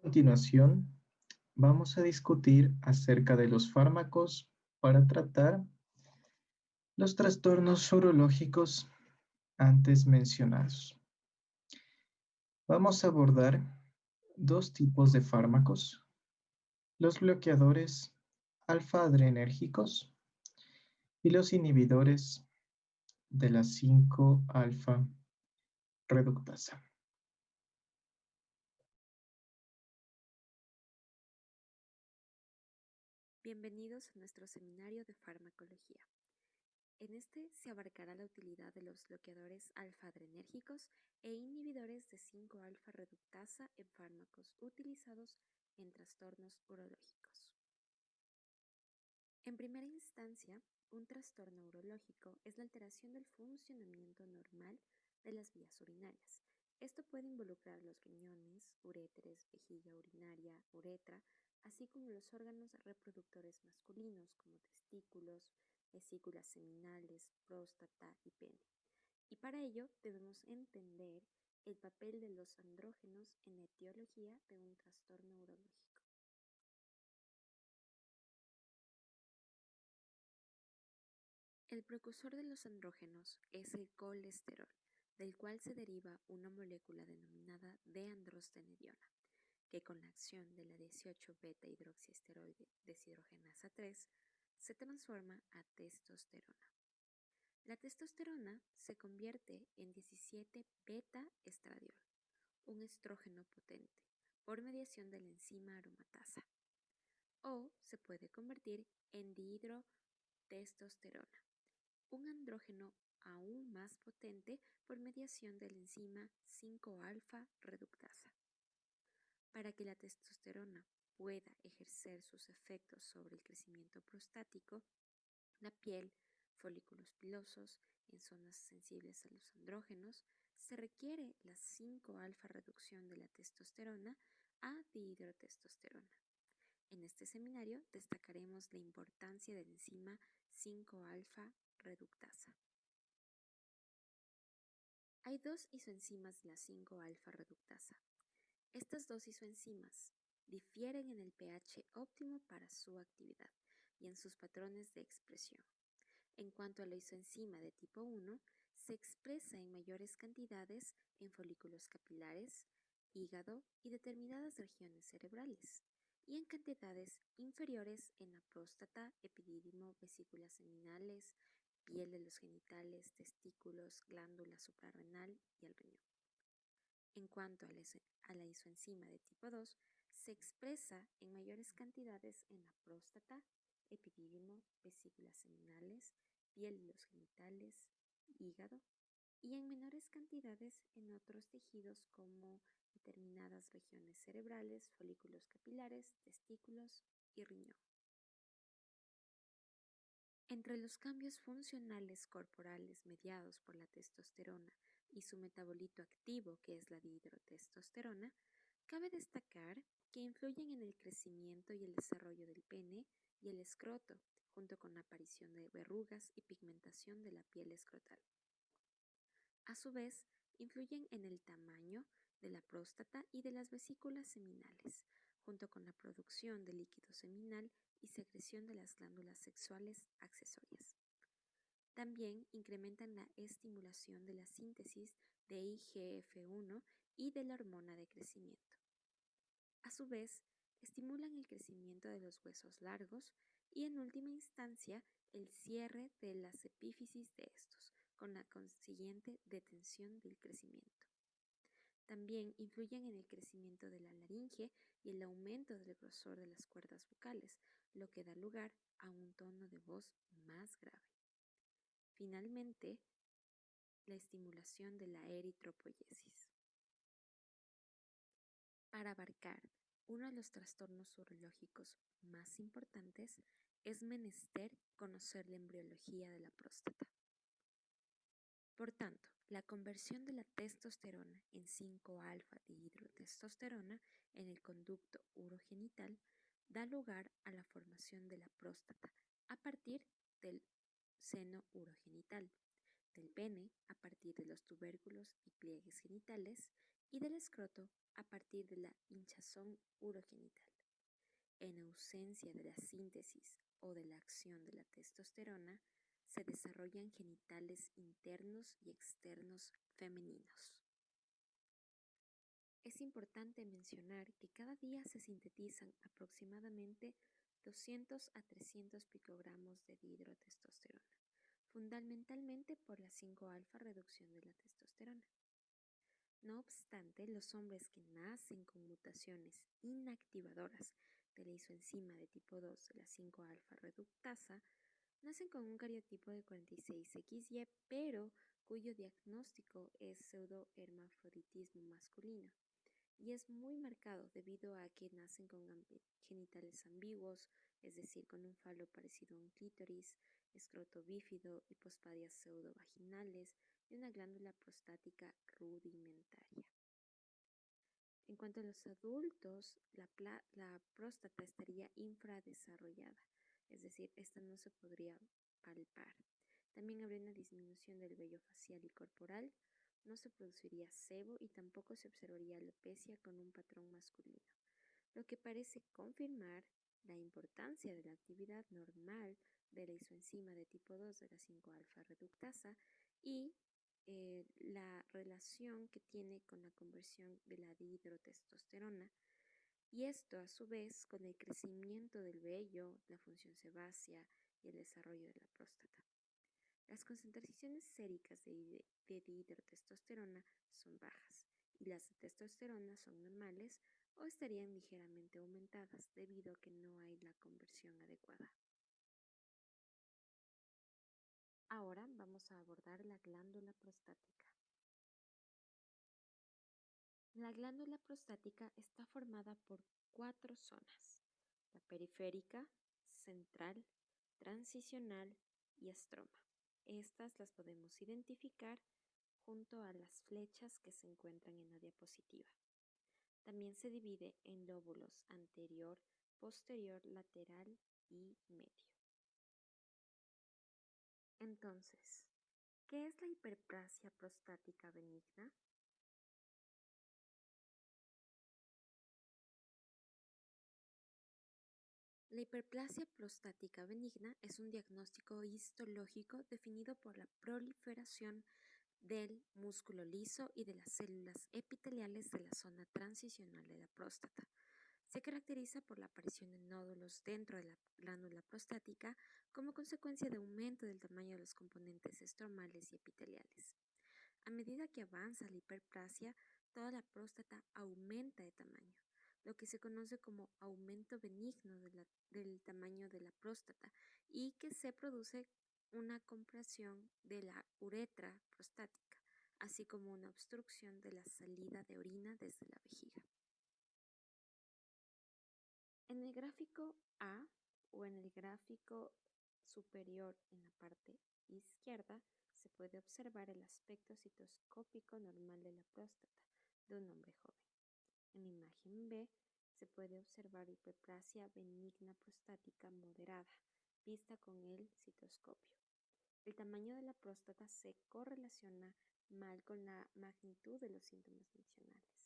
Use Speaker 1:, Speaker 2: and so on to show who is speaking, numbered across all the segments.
Speaker 1: Continuación, vamos a discutir acerca de los fármacos para tratar los trastornos urológicos antes mencionados. Vamos a abordar dos tipos de fármacos, los bloqueadores alfa-adrenérgicos y los inhibidores de la 5-alfa reductasa.
Speaker 2: Bienvenidos a nuestro seminario de farmacología. En este se abarcará la utilidad de los bloqueadores alfa-adrenérgicos e inhibidores de 5-alfa reductasa en fármacos utilizados en trastornos urológicos. En primera instancia, un trastorno urológico es la alteración del funcionamiento normal de las vías urinarias. Esto puede involucrar los riñones, uréteres, vejiga urinaria, uretra, así como los órganos reproductores masculinos como testículos, vesículas seminales, próstata y pene. Y para ello debemos entender el papel de los andrógenos en la etiología de un trastorno urológico. El precursor de los andrógenos es el colesterol, del cual se deriva una molécula denominada deandrostenediona, que con la acción de la 18-beta-hidroxiesteroide deshidrogenasa 3 se transforma a testosterona. La testosterona se convierte en 17-beta-estradiol, un estrógeno potente, por mediación de la enzima aromatasa, o se puede convertir en dihidrotestosterona, un andrógeno aún más potente por mediación de la enzima 5-alfa reductasa. Para que la testosterona pueda ejercer sus efectos sobre el crecimiento prostático, la piel, folículos pilosos, en zonas sensibles a los andrógenos, se requiere la 5-alfa reducción de la testosterona a dihidrotestosterona. En este seminario destacaremos la importancia de la enzima 5-alfa reductasa. Hay dos isoenzimas de la 5-alfa reductasa. Estas dos isoenzimas difieren en el pH óptimo para su actividad y en sus patrones de expresión. En cuanto a la isoenzima de tipo 1, se expresa en mayores cantidades en folículos capilares, hígado y determinadas regiones cerebrales, y en cantidades inferiores en la próstata, epidídimo, vesículas seminales, piel de los genitales, testículos, glándula suprarrenal y el riñón. En cuanto a la isoenzima de tipo 2, se expresa en mayores cantidades en la próstata, epidídimo, vesículas seminales, piel de los genitales, hígado, y en menores cantidades en otros tejidos como determinadas regiones cerebrales, folículos capilares, testículos y riñón. Entre los cambios funcionales corporales mediados por la testosterona y su metabolito activo, que es la dihidrotestosterona, cabe destacar que influyen en el crecimiento y el desarrollo del pene y el escroto, junto con la aparición de verrugas y pigmentación de la piel escrotal. A su vez, influyen en el tamaño de la próstata y de las vesículas seminales, junto con la producción de líquido seminal y secreción de las glándulas sexuales accesorias. También incrementan la estimulación de la síntesis de IGF-1 y de la hormona de crecimiento. A su vez, estimulan el crecimiento de los huesos largos y, en última instancia, el cierre de las epífisis de estos, con la consiguiente detención del crecimiento. También influyen en el crecimiento de la laringe y el aumento del grosor de las cuerdas vocales, lo que da lugar a un tono de voz más grave. Finalmente, la estimulación de la eritropoyesis. Para abarcar uno de los trastornos urológicos más importantes, es menester conocer la embriología de la próstata. Por tanto, la conversión de la testosterona en 5-alfa-dihidrotestosterona en el conducto urogenital da lugar a la formación de la próstata a partir del seno urogenital, del pene a partir de los tubérculos y pliegues genitales y del escroto a partir de la hinchazón urogenital. En ausencia de la síntesis o de la acción de la testosterona, se desarrollan genitales internos y externos femeninos. Es importante mencionar que cada día se sintetizan aproximadamente 200 a 300 picogramos de dihidrotestosterona, fundamentalmente por la 5-alfa reducción de la testosterona. No obstante, los hombres que nacen con mutaciones inactivadoras de la isoenzima de tipo 2 de la 5-alfa reductasa nacen con un cariotipo de 46XY, pero cuyo diagnóstico es pseudohermafroditismo masculino y es muy marcado debido a que nacen con genitales ambiguos, es decir, con un falo parecido a un clítoris, escroto bífido, hipospadias pseudovaginales y una glándula prostática rudimentaria. En cuanto a los adultos, la próstata estaría infradesarrollada, es decir, esta no se podría palpar. También habría una disminución del vello facial y corporal, no se produciría sebo y tampoco se observaría alopecia con un patrón masculino, lo que parece confirmar la importancia de la actividad normal de la isoenzima de tipo 2 de la 5-alfa reductasa y la relación que tiene con la conversión de la dihidrotestosterona, y esto a su vez con el crecimiento del vello, la función sebácea y el desarrollo de la próstata. Las concentraciones séricas de dihidrotestosterona son bajas y las de testosterona son normales o estarían ligeramente aumentadas debido a que no hay la conversión adecuada. Ahora vamos a abordar la glándula prostática. La glándula prostática está formada por 4 zonas: la periférica, central, transicional y estroma. Estas las podemos identificar junto a las flechas que se encuentran en la diapositiva. También se divide en lóbulos anterior, posterior, lateral y medio. Entonces, ¿qué es la hiperplasia prostática benigna? La hiperplasia prostática benigna es un diagnóstico histológico definido por la proliferación del músculo liso y de las células epiteliales de la zona transicional de la próstata. Se caracteriza por la aparición de nódulos dentro de la glándula prostática como consecuencia de aumento del tamaño de los componentes estromales y epiteliales. A medida que avanza la hiperplasia, toda la próstata aumenta de tamaño, lo que se conoce como aumento benigno del tamaño de la próstata, y que se produce una compresión de la uretra prostática, así como una obstrucción de la salida de orina desde la vejiga. En el gráfico A o en el gráfico superior en la parte izquierda se puede observar el aspecto citoscópico normal de la próstata de un hombre joven. En la imagen B se puede observar hiperplasia benigna prostática moderada, vista con el citoscopio. El tamaño de la próstata se correlaciona mal con la magnitud de los síntomas mencionales.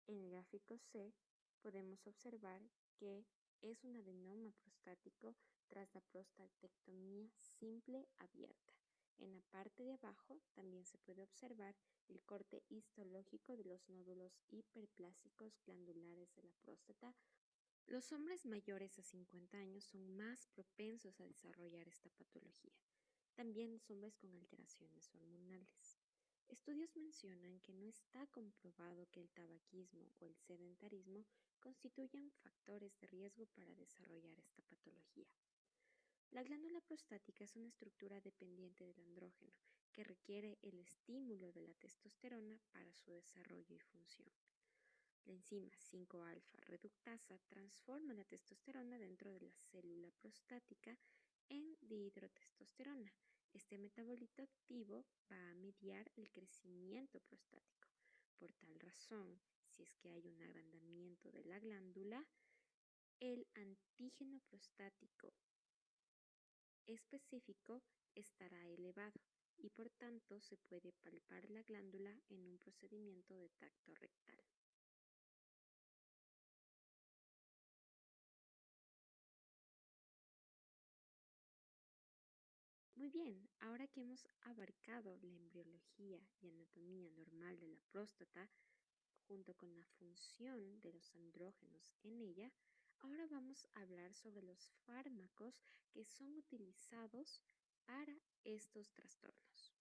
Speaker 2: En el gráfico C podemos observar que es un adenoma prostático tras la prostatectomía simple abierta. En la parte de abajo también se puede observar el corte histológico de los nódulos hiperplásicos glandulares de la próstata. Los hombres mayores a 50 años son más propensos a desarrollar esta patología. También los hombres con alteraciones hormonales. Estudios mencionan que no está comprobado que el tabaquismo o el sedentarismo constituyan factores de riesgo para desarrollar esta patología. La glándula prostática es una estructura dependiente del andrógeno que requiere el estímulo de la testosterona para su desarrollo y función. La enzima 5-alfa reductasa transforma la testosterona dentro de la célula prostática en dihidrotestosterona. Este metabolito activo va a mediar el crecimiento prostático. Por tal razón, si es que hay un agrandamiento de la glándula, el antígeno prostático específico estará elevado, y por tanto se puede palpar la glándula en un procedimiento de tacto rectal. Muy bien, ahora que hemos abarcado la embriología y anatomía normal de la próstata, junto con la función de los andrógenos en ella, ahora vamos a hablar sobre los fármacos que son utilizados para estos trastornos.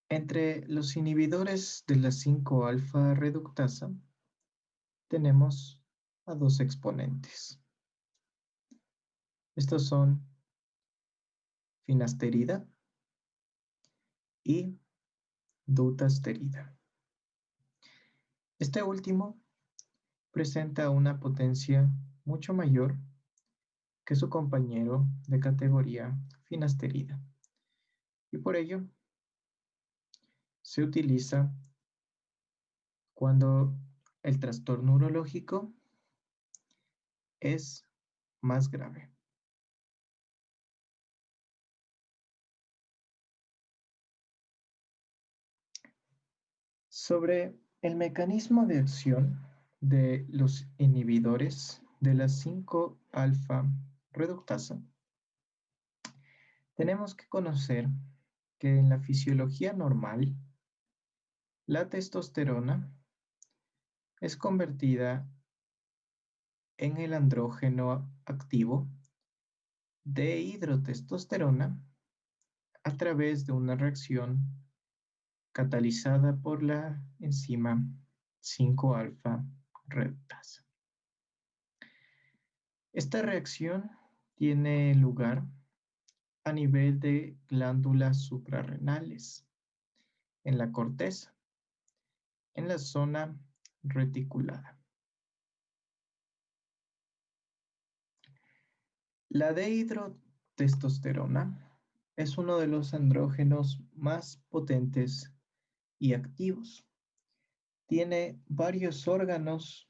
Speaker 1: Entre los inhibidores de la 5-alfa reductasa tenemos a dos exponentes. Estos son finasterida y dutasterida. Este último presenta una potencia mucho mayor que su compañero de categoría finasterida y por ello se utiliza cuando el trastorno urológico es más grave. Sobre el mecanismo de acción de los inhibidores de la 5-alfa reductasa, tenemos que conocer que en la fisiología normal, la testosterona es convertida en el andrógeno activo de hidrotestosterona a través de una reacción catalizada por la enzima 5-alfa reductasa. Esta reacción tiene lugar a nivel de glándulas suprarrenales, en la corteza, en la zona reticulada. La dehidrotestosterona es uno de los andrógenos más potentes y activos. Tiene varios órganos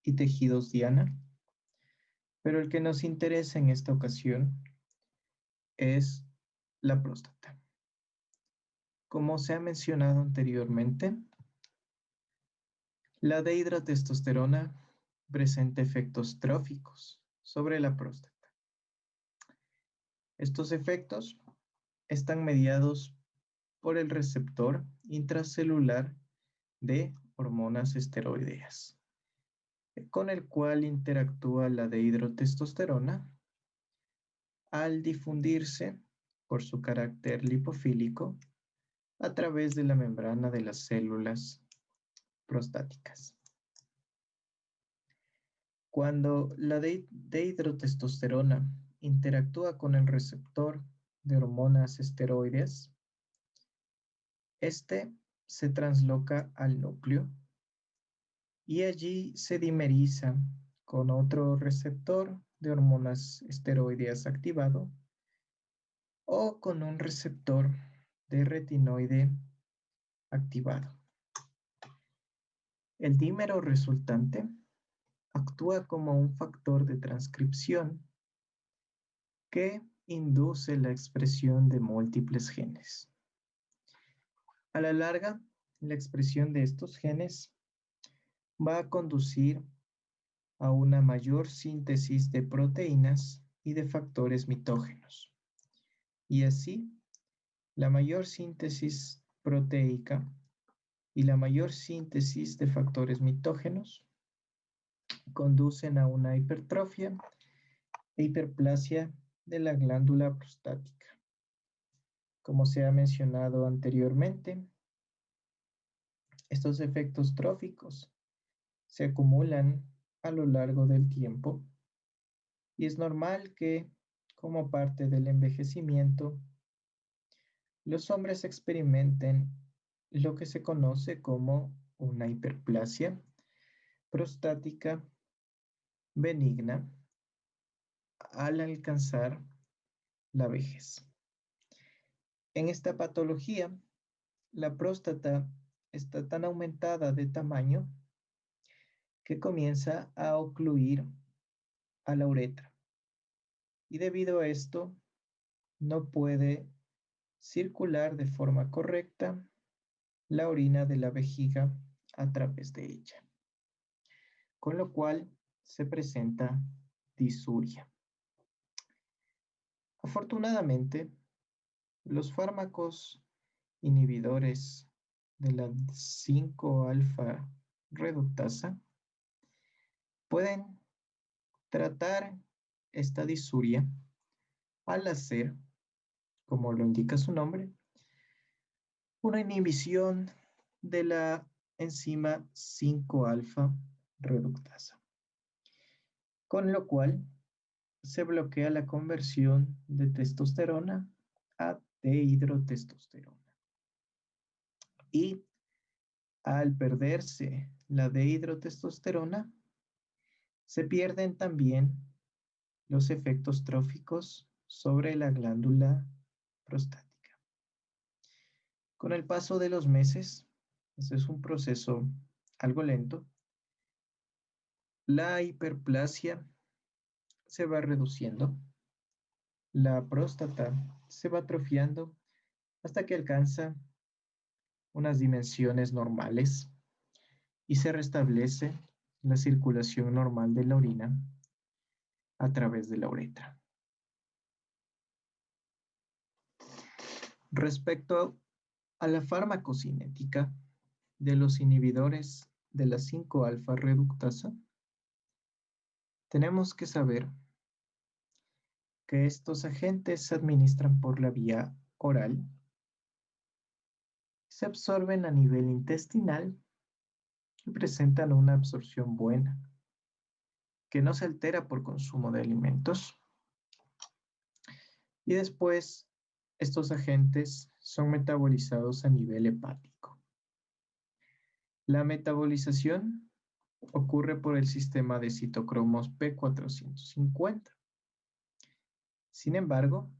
Speaker 1: y tejidos diana, pero el que nos interesa en esta ocasión es la próstata. Como se ha mencionado anteriormente, la dehidrotestosterona presenta efectos tróficos sobre la próstata. Estos efectos están mediados por el receptor intracelular de hormonas esteroideas, con el cual interactúa la dehidrotestosterona al difundirse por su carácter lipofílico a través de la membrana de las células prostáticas. Cuando la dehidrotestosterona interactúa con el receptor de hormonas esteroides, este se transloca al núcleo y allí se dimeriza con otro receptor de hormonas esteroideas activado o con un receptor de retinoide activado. El dímero resultante actúa como un factor de transcripción que induce la expresión de múltiples genes. A la larga, la expresión de estos genes va a conducir a una mayor síntesis de proteínas y de factores mitógenos. Y así, la mayor síntesis proteica y la mayor síntesis de factores mitógenos conducen a una hipertrofia e hiperplasia de la glándula prostática. Como se ha mencionado anteriormente, estos efectos tróficos se acumulan a lo largo del tiempo y es normal que, como parte del envejecimiento, los hombres experimenten lo que se conoce como una hiperplasia prostática benigna al alcanzar la vejez. En esta patología, la próstata está tan aumentada de tamaño que comienza a ocluir a la uretra. Y debido a esto, no puede circular de forma correcta la orina de la vejiga a través de ella, con lo cual se presenta disuria. Afortunadamente, los fármacos inhibidores de la 5-alfa reductasa pueden tratar esta disuria al hacer, como lo indica su nombre, una inhibición de la enzima 5-alfa reductasa, con lo cual se bloquea la conversión de testosterona a dehidrotestosterona. Y al perderse la dehidrotestosterona, se pierden también los efectos tróficos sobre la glándula prostática. Con el paso de los meses, este es un proceso algo lento, la hiperplasia se va reduciendo, la próstata se va atrofiando hasta que alcanza unas dimensiones normales y se restablece la circulación normal de la orina a través de la uretra. Respecto a la farmacocinética de los inhibidores de la 5-alfa reductasa, tenemos que saber que estos agentes se administran por la vía oral, se absorben a nivel intestinal y presentan una absorción buena, que no se altera por consumo de alimentos. Y después, estos agentes son metabolizados a nivel hepático. La metabolización ocurre por el sistema de citocromos P450. Sin embargo,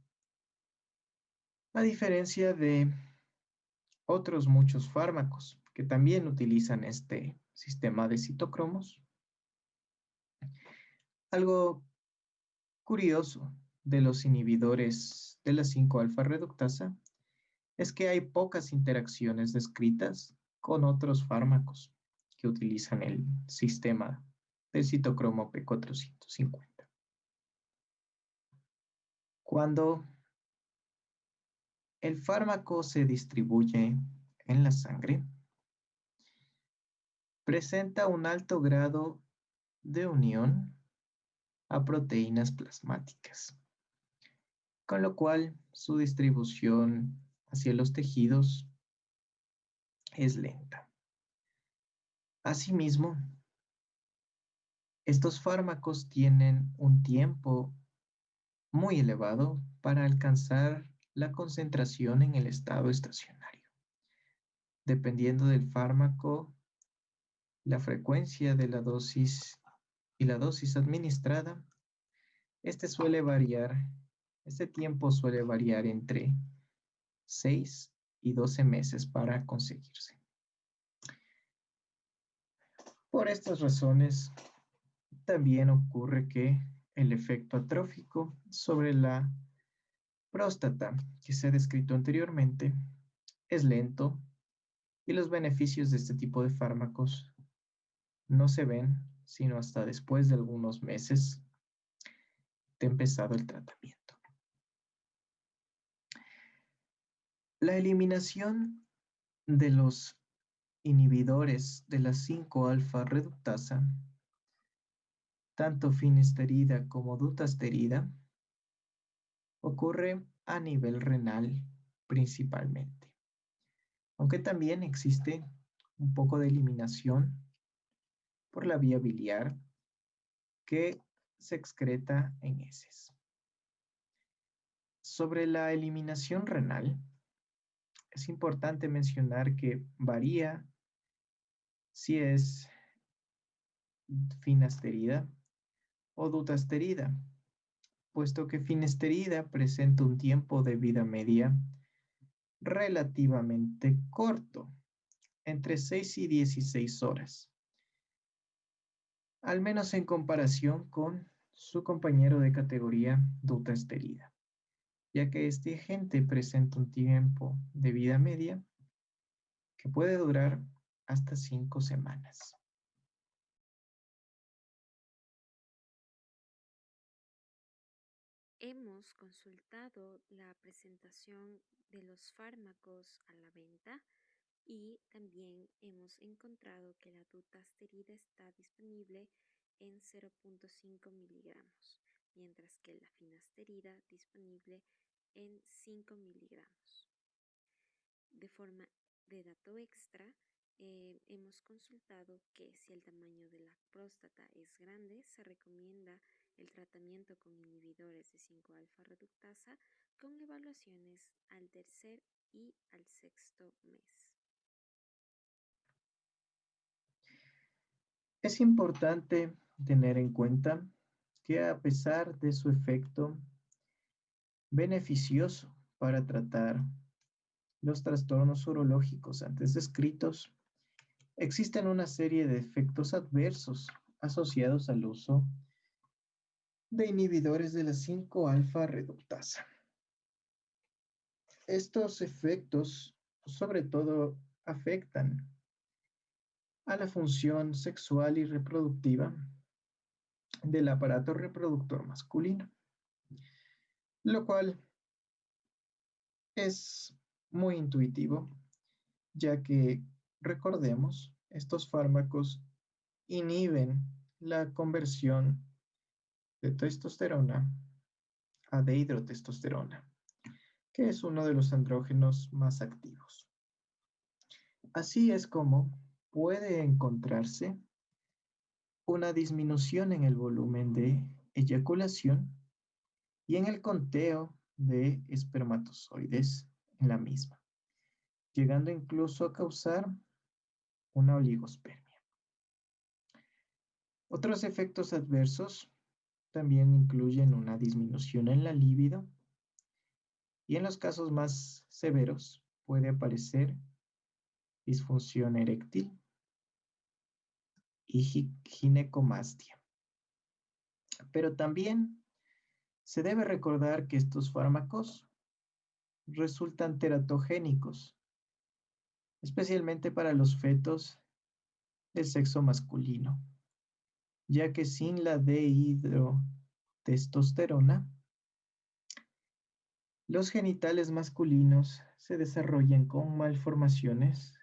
Speaker 1: a diferencia de otros muchos fármacos que también utilizan este sistema de citocromos, algo curioso de los inhibidores de la 5-alfa reductasa es que hay pocas interacciones descritas con otros fármacos que utilizan el sistema del citocromo P450. Cuando el fármaco se distribuye en la sangre, presenta un alto grado de unión a proteínas plasmáticas, con lo cual su distribución hacia los tejidos es lenta. Asimismo, estos fármacos tienen un tiempo muy elevado para alcanzar la concentración en el estado estacionario. Dependiendo del fármaco, la frecuencia de la dosis y la dosis administrada, este tiempo suele variar entre 6 y 12 meses para conseguirse. Por estas razones, también ocurre que el efecto atrófico sobre la próstata que se ha descrito anteriormente es lento y los beneficios de este tipo de fármacos no se ven sino hasta después de algunos meses de empezado el tratamiento. La eliminación de los inhibidores de la 5-alfa reductasa, tanto finasterida como dutasterida, ocurre a nivel renal principalmente, aunque también existe un poco de eliminación por la vía biliar que se excreta en heces. Sobre la eliminación renal, es importante mencionar que varía si es finasterida o dutasterida, puesto que finasterida presenta un tiempo de vida media relativamente corto, entre 6 y 16 horas, al menos en comparación con su compañero de categoría dutasterida. ya que este agente presenta un tiempo de vida media que puede durar hasta 5 semanas.
Speaker 2: Hemos consultado la presentación de los fármacos a la venta y también hemos encontrado que la dutasterida está disponible en 0,5 miligramos, mientras que la finasterida disponible en 5 miligramos. De forma de dato extra, hemos consultado que si el tamaño de la próstata es grande, se recomienda el tratamiento con inhibidores de 5-alfa reductasa con evaluaciones al tercer y al sexto mes.
Speaker 1: Es importante tener en cuenta que a pesar de su efecto beneficioso para tratar los trastornos urológicos antes descritos, existen una serie de efectos adversos asociados al uso de inhibidores de la 5-alfa reductasa. Estos efectos sobre todo afectan a la función sexual y reproductiva del aparato reproductor masculino, lo cual es muy intuitivo, ya que, recordemos, estos fármacos inhiben la conversión de testosterona a dehidrotestosterona, que es uno de los andrógenos más activos. Así es como puede encontrarse una disminución en el volumen de eyaculación y en el conteo de espermatozoides en la misma, llegando incluso a causar una oligospermia. Otros efectos adversos también incluyen una disminución en la libido y en los casos más severos puede aparecer disfunción eréctil y ginecomastia. Pero también se debe recordar que estos fármacos resultan teratogénicos, especialmente para los fetos del sexo masculino, ya que sin la dehidrotestosterona, los genitales masculinos se desarrollan con malformaciones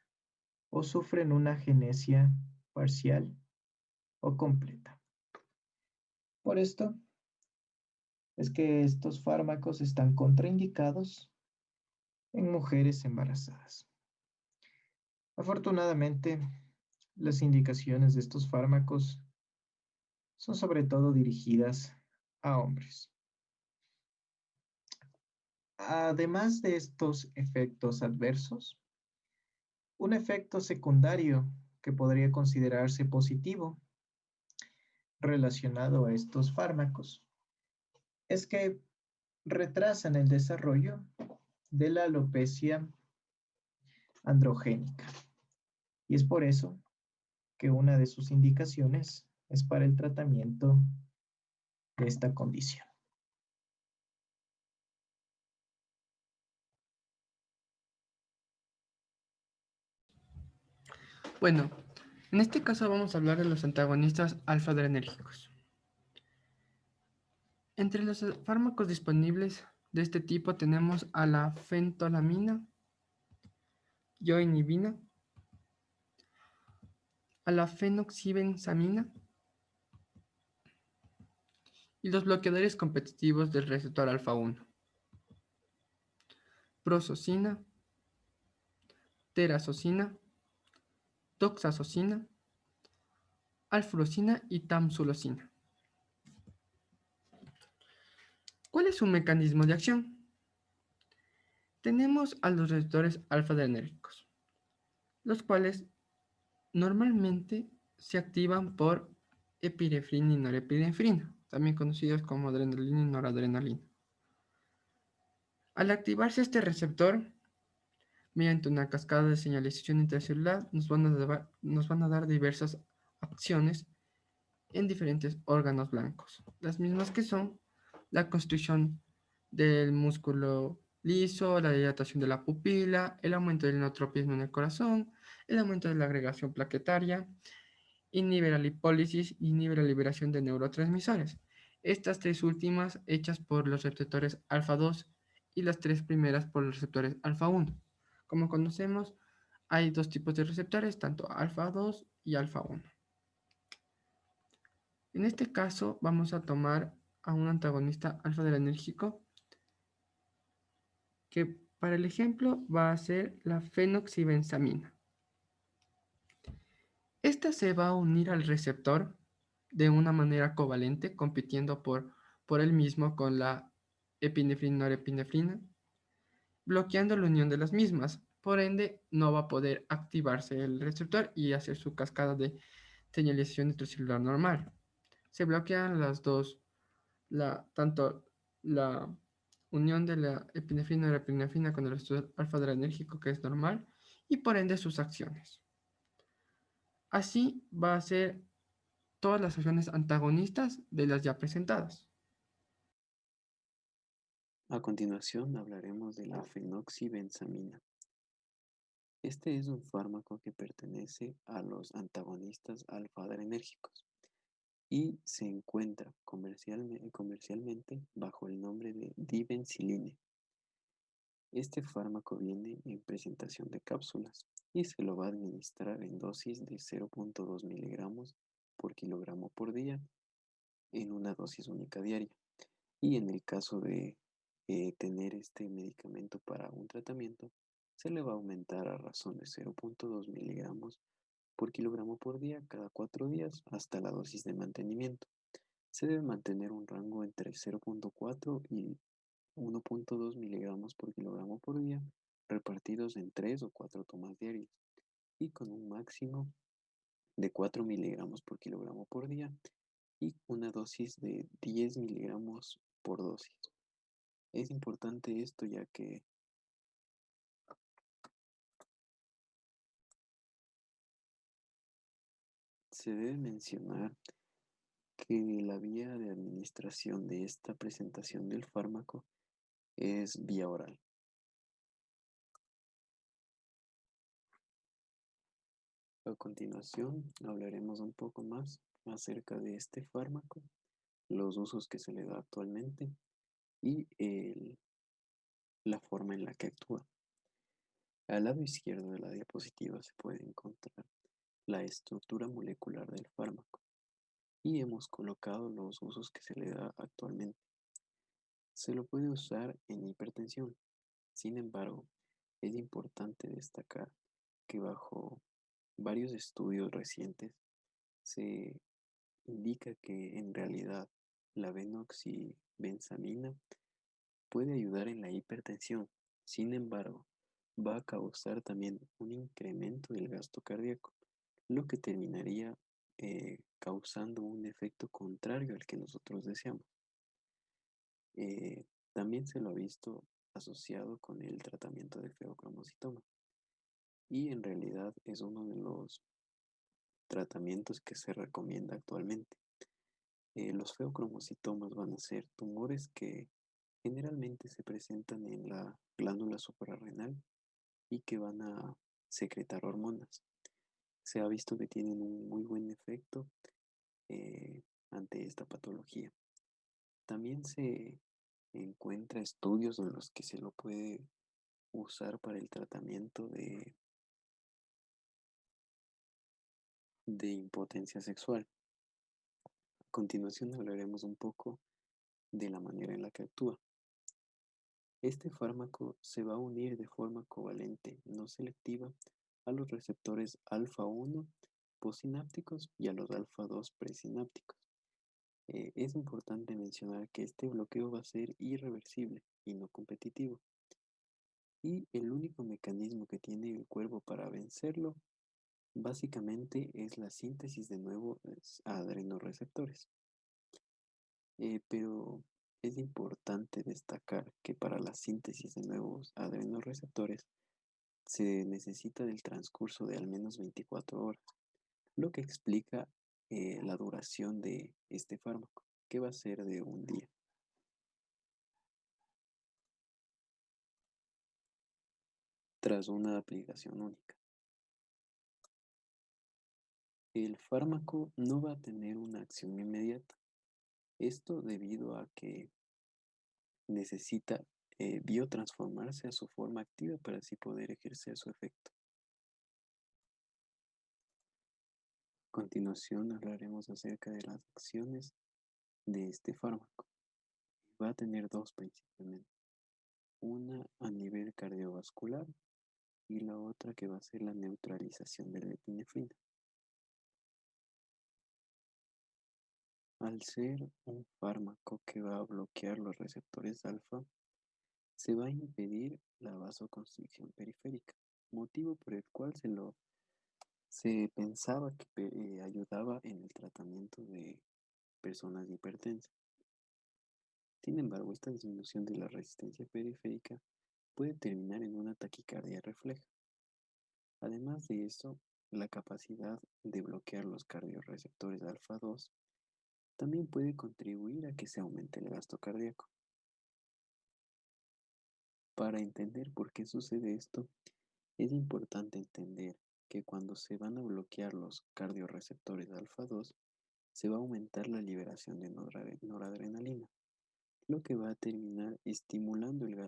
Speaker 1: o sufren una agenesia parcial o completa. Por esto es que estos fármacos están contraindicados en mujeres embarazadas. Afortunadamente, las indicaciones de estos fármacos son sobre todo dirigidas a hombres. Además de estos efectos adversos, un efecto secundario que podría considerarse positivo relacionado a estos fármacos es que retrasan el desarrollo de la alopecia androgénica. Y es por eso que una de sus indicaciones es para el tratamiento de esta condición.
Speaker 3: Bueno, en este caso vamos a hablar de los antagonistas alfa-adrenérgicos. Entre los fármacos disponibles de este tipo tenemos a la fentolamina, yoinibina, a la fenoxibenzamina y los bloqueadores competitivos del receptor alfa-1, prozosina, terazosina, toxazosina, alfurosina y tamsulosina. ¿Cuál es su mecanismo de acción? Tenemos a los receptores alfa-adrenérgicos, los cuales normalmente se activan por epinefrina y norepinefrina, también conocidos como adrenalina y noradrenalina. Al activarse este receptor, mediante una cascada de señalización intracelular, nos van a dar diversas acciones en diferentes órganos blancos, las mismas que son la constitución del músculo liso, la dilatación de la pupila, el aumento del inotropismo en el corazón, el aumento de la agregación plaquetaria, inhibe la lipólisis, inhibe la liberación de neurotransmisores. Estas tres últimas hechas por los receptores alfa 2 y las tres primeras por los receptores alfa 1. Como conocemos, hay dos tipos de receptores, tanto alfa 2 y alfa 1. En este caso, vamos a tomar a un antagonista alfa-adrenérgico que para el ejemplo va a ser la fenoxibenzamina. Esta se va a unir al receptor de una manera covalente, compitiendo por él mismo con la epinefrina-norepinefrina, bloqueando la unión de las mismas. Por ende, no va a poder activarse el receptor y hacer su cascada de señalización intracelular normal. Se bloquean las dos, tanto la unión de la epinefrina y la epinefrina con el receptor alfa-adrenérgico, que es normal, y por ende sus acciones. Así va a ser todas las acciones antagonistas de las ya presentadas.
Speaker 4: A continuación hablaremos de la fenoxibenzamina. Este es un fármaco que pertenece a los antagonistas alfa-adrenérgicos y se encuentra comercialmente bajo el nombre de dibenciline. Este fármaco viene en presentación de cápsulas y se lo va a administrar en dosis de 0.2 miligramos por kilogramo por día en una dosis única diaria. Y en el caso de tener este medicamento para un tratamiento, se le va a aumentar a razón de 0.2 miligramos por kilogramo por día cada 4 días hasta la dosis de mantenimiento. Se debe mantener un rango entre 0.4 y 1.2 miligramos por kilogramo por día, repartidos en 3 o 4 tomas diarias, y con un máximo de 4 miligramos por kilogramo por día y una dosis de 10 miligramos por dosis. Es importante esto ya que se debe mencionar que la vía de administración de esta presentación del fármaco es vía oral. A continuación hablaremos un poco más acerca de este fármaco, los usos que se le da actualmente y la forma en la que actúa. Al lado izquierdo de la diapositiva se puede encontrar la estructura molecular del fármaco y hemos colocado los usos que se le da actualmente. Se lo puede usar en hipertensión. Sin embargo, es importante destacar que bajo varios estudios recientes se indica que en realidad la venoxibenzamina puede ayudar en la hipertensión. Sin embargo, va a causar también un incremento del gasto cardíaco, lo que terminaría causando un efecto contrario al que nosotros deseamos. También se lo ha visto asociado con el tratamiento de feocromocitoma y en realidad es uno de los tratamientos que se recomienda actualmente. Los feocromocitomas van a ser tumores que generalmente se presentan en la glándula suprarrenal y que van a secretar hormonas. Se ha visto que tienen un muy buen efecto ante esta patología. También se encuentra estudios en los que se lo puede usar para el tratamiento de impotencia sexual. A continuación hablaremos un poco de la manera en la que actúa. Este fármaco se va a unir de forma covalente, no selectiva, a los receptores alfa 1 postsinápticos y a los alfa 2 presinápticos. Es importante mencionar que este bloqueo va a ser irreversible y no competitivo. Y el único mecanismo que tiene el cuerpo para vencerlo básicamente es la síntesis de nuevos adrenorreceptores. Pero es importante destacar que para la síntesis de nuevos adrenorreceptores se necesita del transcurso de al menos 24 horas, lo que explica la duración de este fármaco, que va a ser de un día. tras una aplicación única. El fármaco no va a tener una acción inmediata. Esto debido a que necesita biotransformarse a su forma activa para así poder ejercer su efecto. A continuación hablaremos acerca de las acciones de este fármaco. Va a tener dos principalmente. Una a nivel cardiovascular y la otra que va a ser la neutralización de la epinefrina. Al ser un fármaco que va a bloquear los receptores alfa, se va a impedir la vasoconstricción periférica, motivo por el cual se pensaba que ayudaba en el tratamiento de personas hipertensas. Sin embargo, esta disminución de la resistencia periférica puede terminar en una taquicardia refleja. Además de eso, la capacidad de bloquear los cardioreceptores alfa 2 también puede contribuir a que se aumente el gasto cardíaco. Para entender por qué sucede esto, es importante entender que cuando se van a bloquear los cardioreceptores alfa 2, se va a aumentar la liberación de noradrenalina, lo que va a terminar estimulando la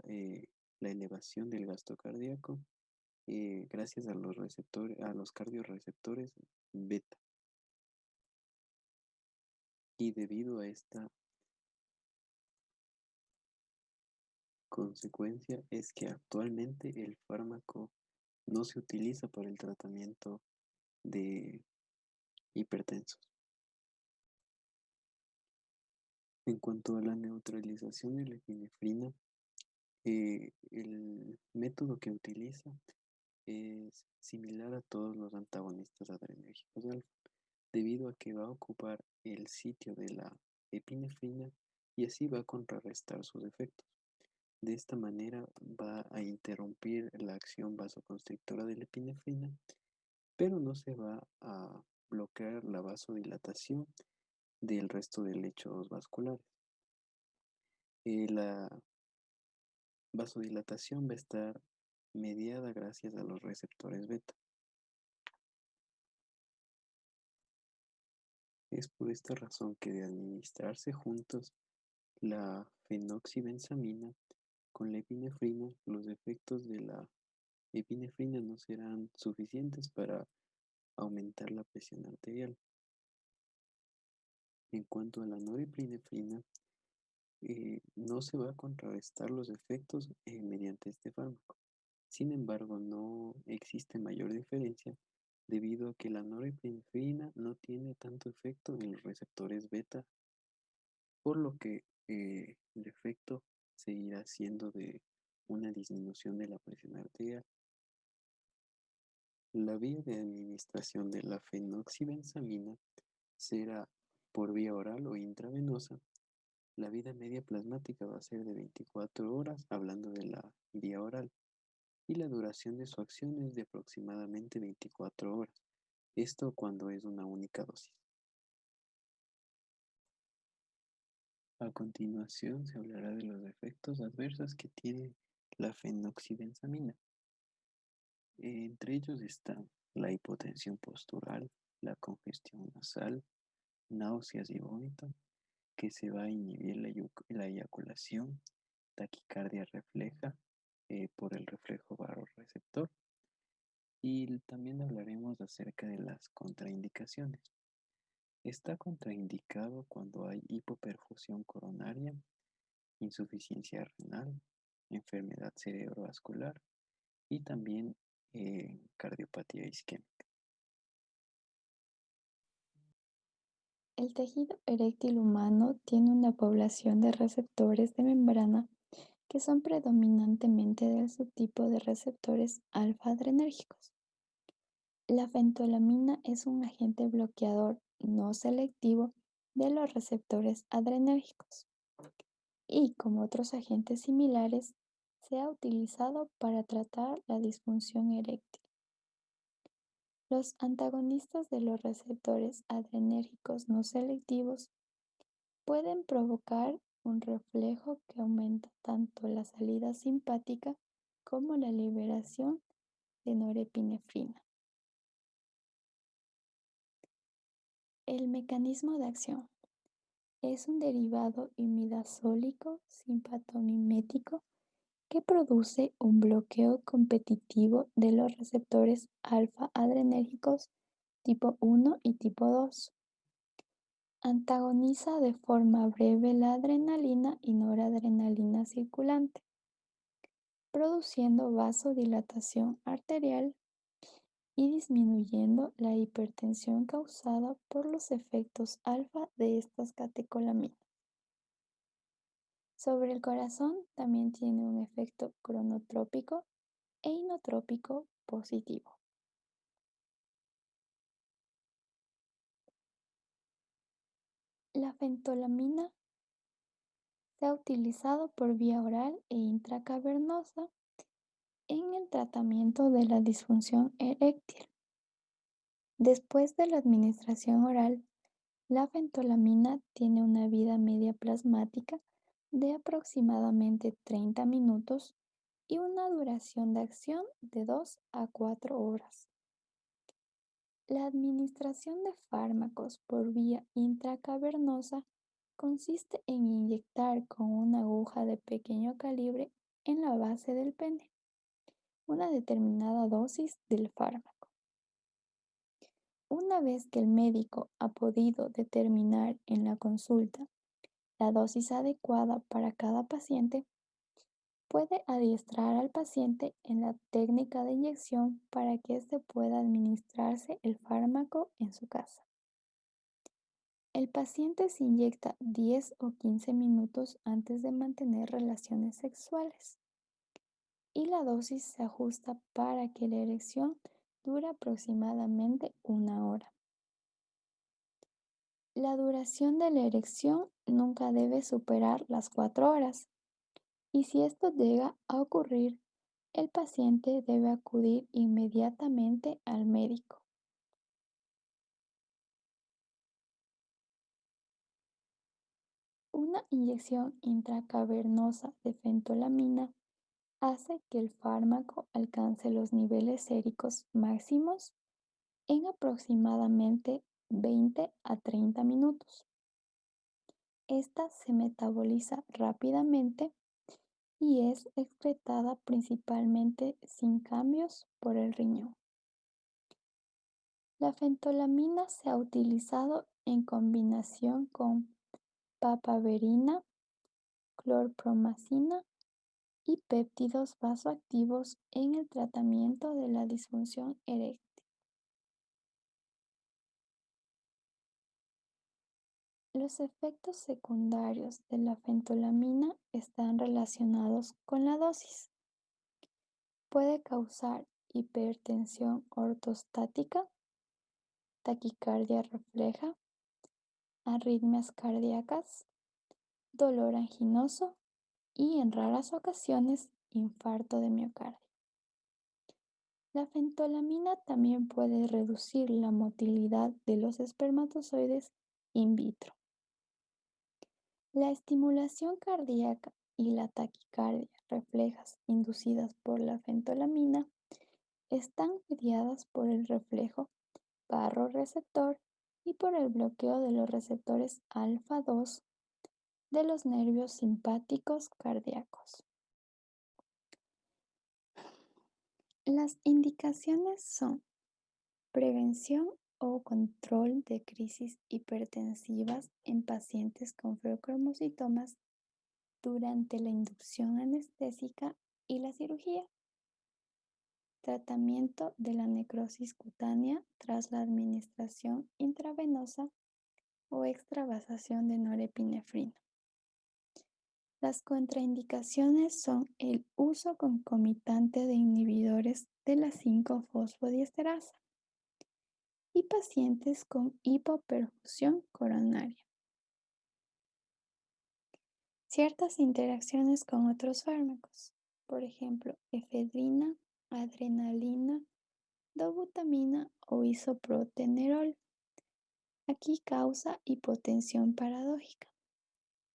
Speaker 4: elevación del gasto cardíaco gracias a los cardioreceptores beta. Y debido a esta consecuencia es que actualmente el fármaco no se utiliza para el tratamiento de hipertensos. En cuanto a la neutralización de la epinefrina, el método que utiliza es similar a todos los antagonistas adrenérgicos alfa, debido a que va a ocupar el sitio de la epinefrina y así va a contrarrestar sus efectos. De esta manera va a interrumpir la acción vasoconstrictora de la epinefrina, pero no se va a bloquear la vasodilatación del resto de lechos vasculares. La vasodilatación va a estar mediada gracias a los receptores beta. Es por esta razón que de administrarse juntos la fenoxibenzamina con la epinefrina, los efectos de la epinefrina no serán suficientes para aumentar la presión arterial. En cuanto a la norepinefrina, no se va a contrarrestar los efectos mediante este fármaco. Sin embargo, no existe mayor diferencia debido a que la norepinefrina no tiene tanto efecto en los receptores beta, por lo que el efecto seguirá siendo de una disminución de la presión arterial. La vía de administración de la fenoxibenzamina será por vía oral o intravenosa. La vida media plasmática va a ser de 24 horas, hablando de la vía oral, y la duración de su acción es de aproximadamente 24 horas. Esto cuando es una única dosis. A continuación se hablará de los efectos adversos que tiene la fenoxibenzamina. Entre ellos están la hipotensión postural, la congestión nasal, náuseas y vómito, que se va a inhibir la eyaculación, taquicardia refleja por el reflejo vasoreceptor. Y también hablaremos acerca de las contraindicaciones. Está contraindicado cuando hay hipoperfusión coronaria, insuficiencia renal, enfermedad cerebrovascular y también cardiopatía isquémica.
Speaker 5: El tejido eréctil humano tiene una población de receptores de membrana que son predominantemente del subtipo de receptores alfa-adrenérgicos. La fentolamina es un agente bloqueador no selectivo de los receptores adrenérgicos y, como otros agentes similares, se ha utilizado para tratar la disfunción eréctil. Los antagonistas de los receptores adrenérgicos no selectivos pueden provocar un reflejo que aumenta tanto la salida simpática como la liberación de norepinefrina. El mecanismo de acción es un derivado imidazólico simpatomimético que produce un bloqueo competitivo de los receptores alfa-adrenérgicos tipo 1 y tipo 2. Antagoniza de forma breve la adrenalina y noradrenalina circulante, produciendo vasodilatación arterial y disminuyendo la hipertensión causada por los efectos alfa de estas catecolaminas. Sobre el corazón también tiene un efecto cronotrópico e inotrópico positivo. La fentolamina se ha utilizado por vía oral e intracavernosa en el tratamiento de la disfunción eréctil. Después de la administración oral, la fentolamina tiene una vida media plasmática de aproximadamente 30 minutos y una duración de acción de 2 a 4 horas. La administración de fármacos por vía intracavernosa consiste en inyectar con una aguja de pequeño calibre en la base del pene una determinada dosis del fármaco. Una vez que el médico ha podido determinar en la consulta la dosis adecuada para cada paciente, puede adiestrar al paciente en la técnica de inyección para que éste pueda administrarse el fármaco en su casa. El paciente se inyecta 10 o 15 minutos antes de mantener relaciones sexuales y la dosis se ajusta para que la erección dure aproximadamente 1 hora. La duración de la erección nunca debe superar las 4 horas y si esto llega a ocurrir, el paciente debe acudir inmediatamente al médico. Una inyección intracavernosa de fentolamina hace que el fármaco alcance los niveles séricos máximos en aproximadamente 20 a 30 minutos. Esta se metaboliza rápidamente y es excretada principalmente sin cambios por el riñón. La fentolamina se ha utilizado en combinación con papaverina, clorpromazina y péptidos vasoactivos en el tratamiento de la disfunción eréctil. Los efectos secundarios de la fentolamina están relacionados con la dosis. Puede causar hipertensión ortostática, taquicardia refleja, arritmias cardíacas, dolor anginoso y en raras ocasiones infarto de miocardio. La fentolamina también puede reducir la motilidad de los espermatozoides in vitro. La estimulación cardíaca y la taquicardia reflejas inducidas por la fentolamina están mediadas por el reflejo barroreceptor y por el bloqueo de los receptores alfa 2 de los nervios simpáticos cardíacos. Las indicaciones son prevención o control de crisis hipertensivas en pacientes con feocromocitomas durante la inducción anestésica y la cirugía. Tratamiento de la necrosis cutánea tras la administración intravenosa o extravasación de norepinefrina. Las contraindicaciones son el uso concomitante de inhibidores de la 5-fosfodiesterasa y pacientes con hipoperfusión coronaria. Ciertas interacciones con otros fármacos, por ejemplo, efedrina, adrenalina, dobutamina o isoprotenerol. Aquí causa hipotensión paradójica.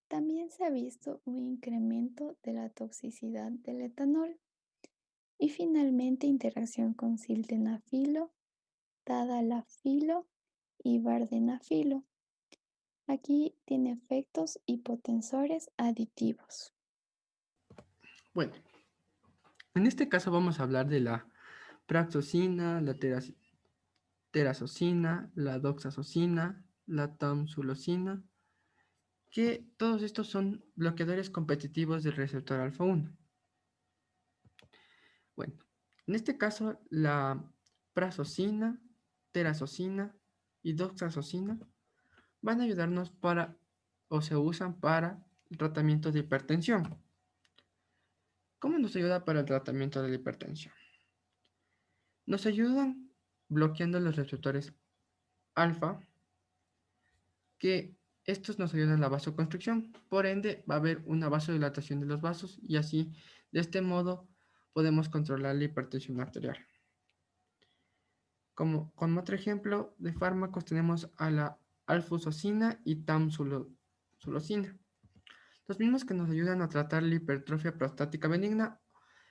Speaker 5: También se ha visto un incremento de la toxicidad del etanol Y finalmente interacción con sildenafilo, tadalafilo y vardenafilo. Aquí tiene efectos hipotensores aditivos.
Speaker 3: Bueno, en este caso vamos a hablar de la praxosina, la terazosina, la doxazosina, la tamsulosina, que todos estos son bloqueadores competitivos del receptor alfa 1. Bueno, en este caso la prazosina, terazosina y doxazosina van a ayudarnos para, o se usan para el tratamiento de hipertensión. ¿Cómo nos ayuda para el tratamiento de la hipertensión? Nos ayudan bloqueando los receptores alfa, que estos nos ayudan en la vasoconstricción. Por ende, va a haber una vasodilatación de los vasos y así, de este modo, podemos controlar la hipertensión arterial. Como otro ejemplo de fármacos tenemos a la alfusosina y tamsulosina, los mismos que nos ayudan a tratar la hipertrofia prostática benigna,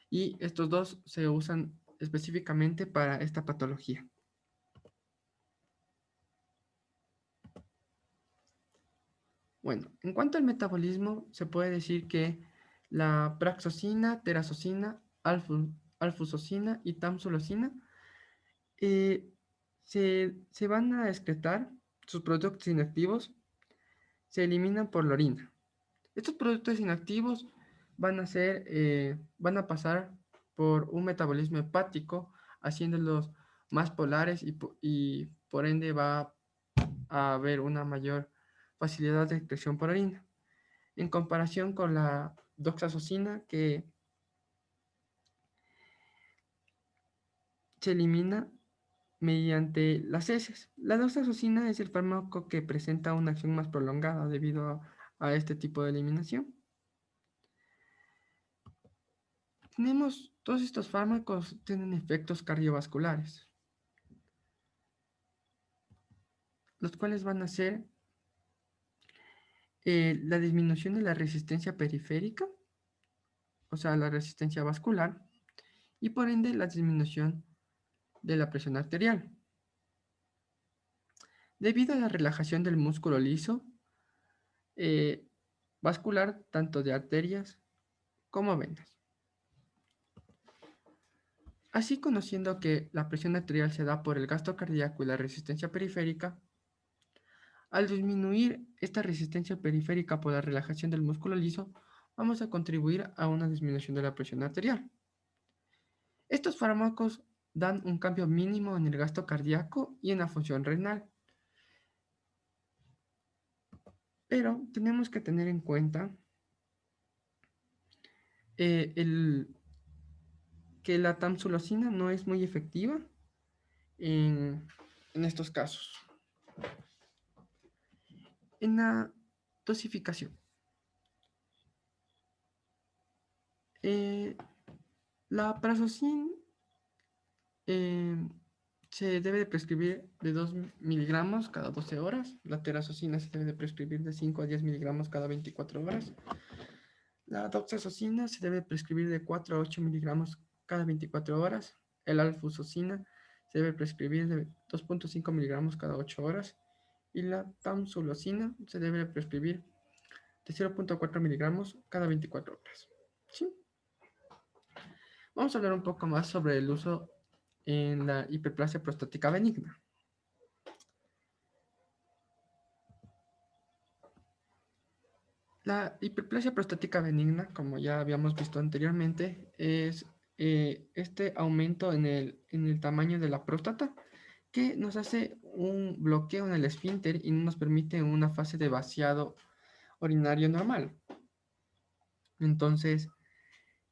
Speaker 3: y estos dos se usan específicamente para esta patología. Bueno, en cuanto al metabolismo, se puede decir que la praxosina, terazosina, alfusosina y tamsulosina se van a excretar, sus productos inactivos se eliminan por la orina. Estos productos inactivos van a pasar por un metabolismo hepático, haciéndolos más polares y por ende va a haber una mayor facilidad de excreción por orina, en comparación con la doxazosina, que se elimina mediante las heces. La doxazosina es el fármaco que presenta una acción más prolongada debido a este tipo de eliminación. Todos estos fármacos tienen efectos cardiovasculares, los cuales van a ser la disminución de la resistencia periférica, o sea, la resistencia vascular, y por ende la disminución de la presión arterial. Debido a la relajación del músculo liso vascular, tanto de arterias como venas. Así, conociendo que la presión arterial se da por el gasto cardíaco y la resistencia periférica, al disminuir esta resistencia periférica por la relajación del músculo liso, vamos a contribuir a una disminución de la presión arterial. Estos fármacos dan un cambio mínimo en el gasto cardíaco y en la función renal. Pero tenemos que tener en cuenta que la tamsulosina no es muy efectiva en estos casos. En la dosificación, la prazosin se debe de prescribir de 2 miligramos cada 12 horas. La terazosina se debe de prescribir de 5 a 10 miligramos cada 24 horas. La doxazosina se debe prescribir de 4 a 8 miligramos cada 24 horas. El alfusosina se debe prescribir de 2.5 miligramos cada 8 horas. Y la tamsulosina se debe prescribir de 0.4 miligramos cada 24 horas. ¿Sí? Vamos a hablar un poco más sobre el uso en la hiperplasia prostática benigna. La hiperplasia prostática benigna, como ya habíamos visto anteriormente, es este aumento en el tamaño de la próstata, que nos hace un bloqueo en el esfínter y no nos permite una fase de vaciado urinario normal. Entonces,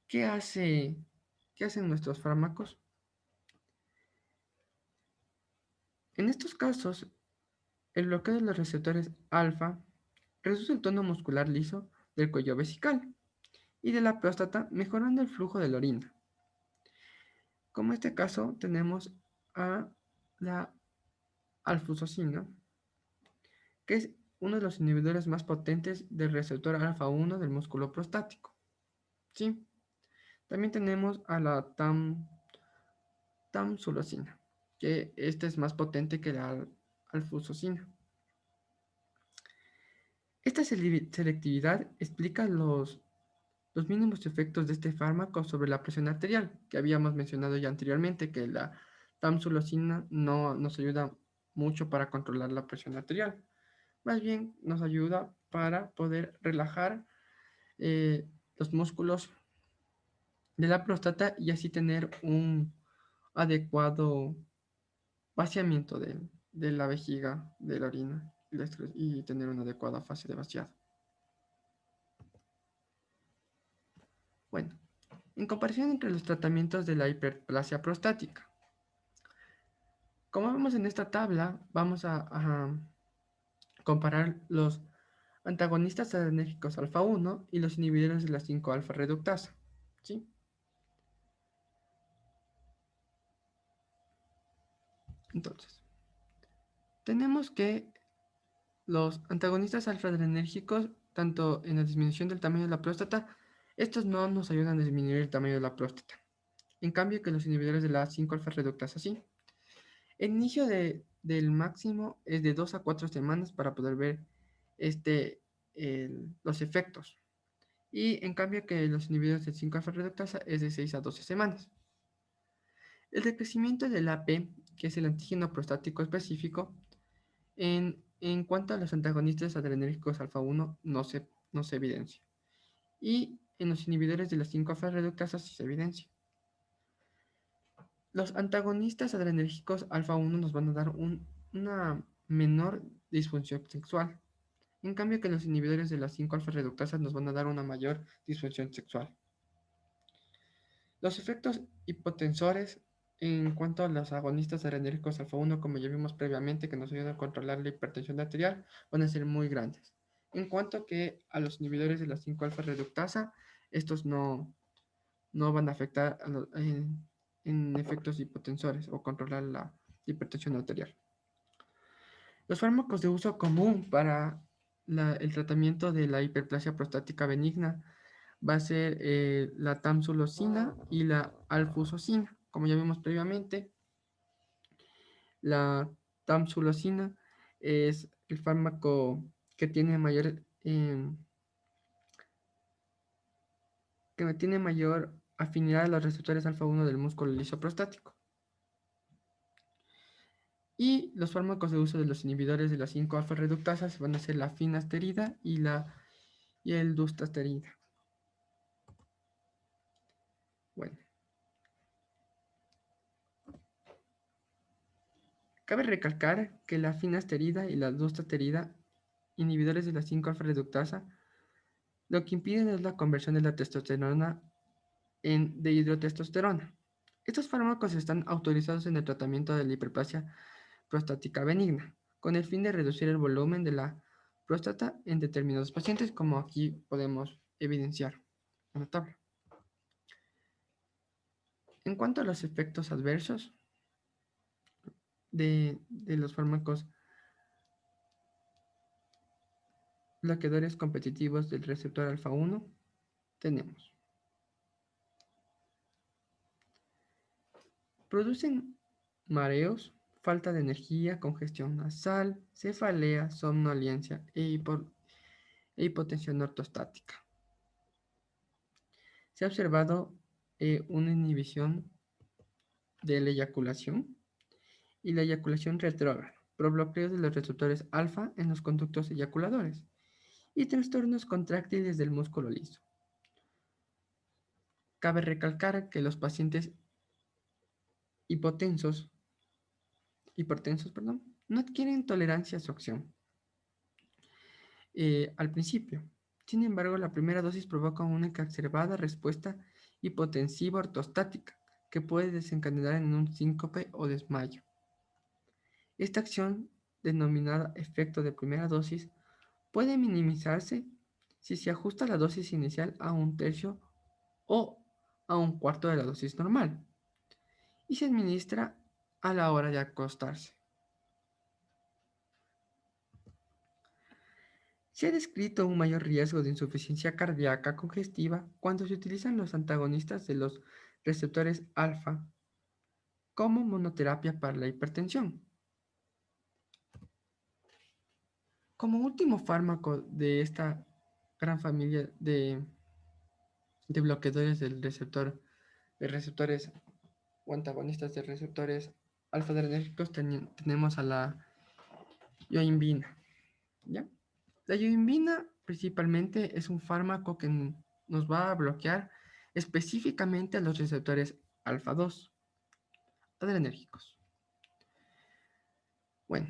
Speaker 3: ¿qué hacen nuestros fármacos? En estos casos, el bloqueo de los receptores alfa reduce el tono muscular liso del cuello vesical y de la próstata, mejorando el flujo de la orina. Como en este caso tenemos a la alfusosina, que es uno de los inhibidores más potentes del receptor alfa 1 del músculo prostático. ¿Sí? También tenemos a la tamsulosina, que esta es más potente que la alfusosina. Esta selectividad explica los mínimos efectos de este fármaco sobre la presión arterial, que habíamos mencionado ya anteriormente, que la tamsulosina no nos ayuda mucho para controlar la presión arterial. Más bien nos ayuda para poder relajar los músculos de la próstata y así tener un adecuado vaciamiento de la vejiga, de la orina y tener una adecuada fase de vaciado. Bueno, en comparación entre los tratamientos de la hiperplasia prostática, como vemos en esta tabla, vamos a comparar los antagonistas adrenérgicos alfa 1 y los inhibidores de la 5-alfa reductasa. ¿Sí? Entonces, tenemos que los antagonistas alfa-adrenérgicos, tanto en la disminución del tamaño de la próstata, estos no nos ayudan a disminuir el tamaño de la próstata. En cambio, que los inhibidores de la 5-alfa reductasa sí. El inicio del máximo es de 2 a 4 semanas para poder ver los efectos. Y en cambio que los inhibidores de 5-alfa reductasa es de 6 a 12 semanas. El decrecimiento del AP, que es el antígeno prostático específico, en cuanto a los antagonistas adrenérgicos alfa 1 no se evidencia. Y en los inhibidores de las 5-alfa reductasa sí se evidencia. Los antagonistas adrenérgicos alfa 1 nos van a dar una menor disfunción sexual. En cambio que los inhibidores de las 5-alfa reductasas nos van a dar una mayor disfunción sexual. Los efectos hipotensores en cuanto a los agonistas adrenérgicos alfa 1, como ya vimos previamente, que nos ayudan a controlar la hipertensión arterial, van a ser muy grandes. En cuanto que a los inhibidores de la 5-alfa reductasa, estos no van a afectar en efectos hipotensores o controlar la hipertensión arterial. Los fármacos de uso común para el tratamiento de la hiperplasia prostática benigna va a ser la tamsulosina y la alfusosina. Como ya vimos previamente, la tamsulosina es el fármaco que tiene mayor afinidad a los receptores alfa 1 del músculo liso prostático. Y los fármacos de uso de los inhibidores de las 5-alfa reductasas van a ser la finasterida y el dustasterida. Bueno. Cabe recalcar que la finasterida y la dustasterida, inhibidores de la 5-alfa reductasa, lo que impiden es la conversión de la testosterona en dehidrotestosterona. Estos fármacos están autorizados en el tratamiento de la hiperplasia prostática benigna, con el fin de reducir el volumen de la próstata en determinados pacientes, como aquí podemos evidenciar en la tabla. En cuanto a los efectos adversos de los fármacos bloqueadores competitivos del receptor alfa 1, tenemos: producen mareos, falta de energía, congestión nasal, cefalea, somnolencia e hipotensión ortostática. Se ha observado una inhibición de la eyaculación y la eyaculación retrógrada por bloqueo de los receptores alfa en los conductos eyaculadores y trastornos contráctiles del músculo liso. Cabe recalcar que los pacientes hipertensos, no adquieren tolerancia a su acción al principio. Sin embargo, la primera dosis provoca una exacerbada respuesta hipotensiva ortostática que puede desencadenar en un síncope o desmayo. Esta acción, denominada efecto de primera dosis, puede minimizarse si se ajusta la dosis inicial a 1/3 o a 1/4 de la dosis normal y se administra a la hora de acostarse. Se ha descrito un mayor riesgo de insuficiencia cardíaca congestiva cuando se utilizan los antagonistas de los receptores alfa como monoterapia para la hipertensión. Como último fármaco de esta gran familia de bloqueadores de receptores o antagonistas de receptores alfa-adrenérgicos tenemos a la yohimbina, ¿ya? La yohimbina principalmente es un fármaco que nos va a bloquear específicamente a los receptores alfa-2 adrenérgicos. Bueno,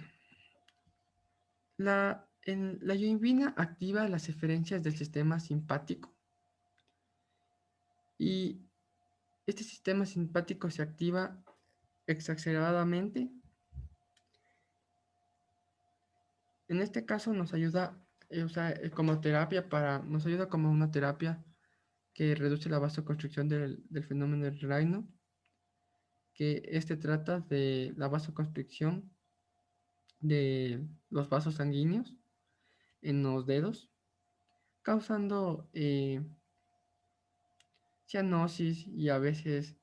Speaker 3: la yohimbina activa las eferencias del sistema simpático y este sistema simpático se activa exacerbadamente. En este caso nos ayuda, nos ayuda como una terapia que reduce la vasoconstricción del fenómeno del Raynaud, que este trata de la vasoconstricción de los vasos sanguíneos en los dedos, causando cianosis y a veces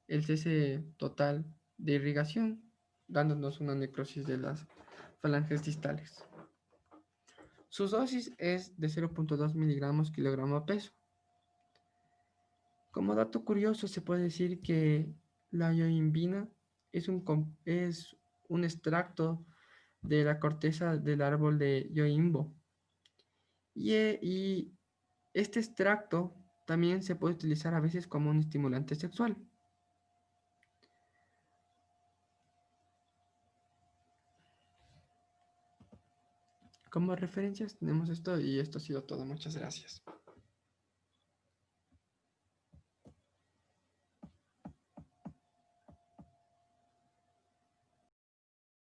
Speaker 3: el cese total de irrigación, dándonos una necrosis de las falanges distales. Su dosis es de 0.2 miligramos kilogramo peso. Como dato curioso, se puede decir que la yohimbina es un extracto de la corteza del árbol de yohimbo. Y este extracto también se puede utilizar a veces como un estimulante sexual. Como referencias tenemos esto y esto ha sido todo. Muchas gracias.